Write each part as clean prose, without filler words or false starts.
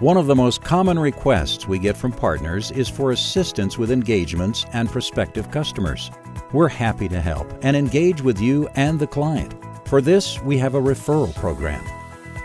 One of the most common requests we get from partners is for assistance with engagements and prospective customers. We're happy to help and engage with you and the client. For this, we have a referral program.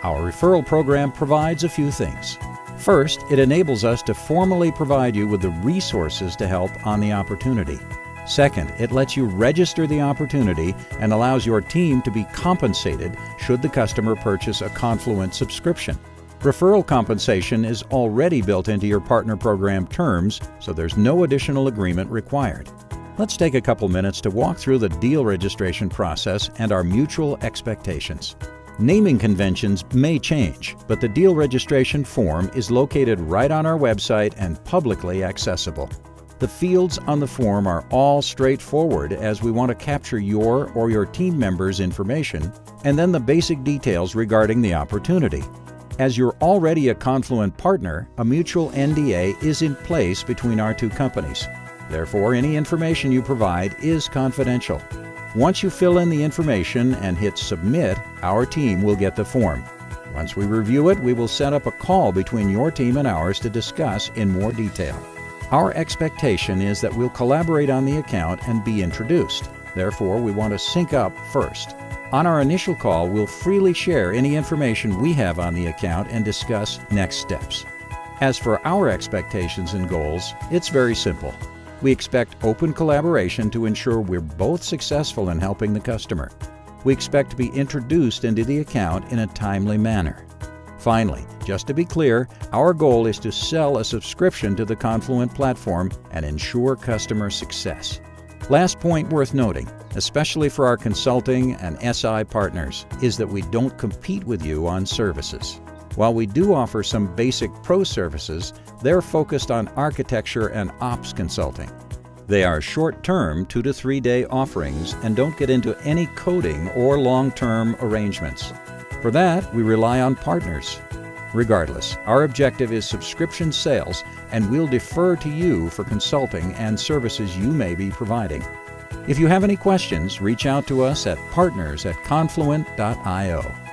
Our referral program provides a few things. First, it enables us to formally provide you with the resources to help on the opportunity. Second, it lets you register the opportunity and allows your team to be compensated should the customer purchase a Confluent subscription. Referral compensation is already built into your partner program terms, so there's no additional agreement required. Let's take a couple minutes to walk through the deal registration process and our mutual expectations. Naming conventions may change, but the deal registration form is located right on our website and publicly accessible. The fields on the form are all straightforward, as we want to capture your or your team members' information and then the basic details regarding the opportunity. As you're already a Confluent partner, a mutual NDA is in place between our two companies. Therefore, any information you provide is confidential. Once you fill in the information and hit Submit, our team will get the form. Once we review it, we will set up a call between your team and ours to discuss in more detail. Our expectation is that we'll collaborate on the account and be introduced. Therefore, we want to sync up first. On our initial call, we'll freely share any information we have on the account and discuss next steps. As for our expectations and goals, it's very simple. We expect open collaboration to ensure we're both successful in helping the customer. We expect to be introduced into the account in a timely manner. Finally, just to be clear, our goal is to sell a subscription to the Confluent platform and ensure customer success. Last point worth noting, especially for our consulting and SI partners, is that we don't compete with you on services. While we do offer some basic pro services, they're focused on architecture and ops consulting. They are short-term 2 to 3 day offerings and don't get into any coding or long-term arrangements. For that, we rely on partners. Regardless, our objective is subscription sales, and we'll defer to you for consulting and services you may be providing. If you have any questions, reach out to us at partners@confluent.io.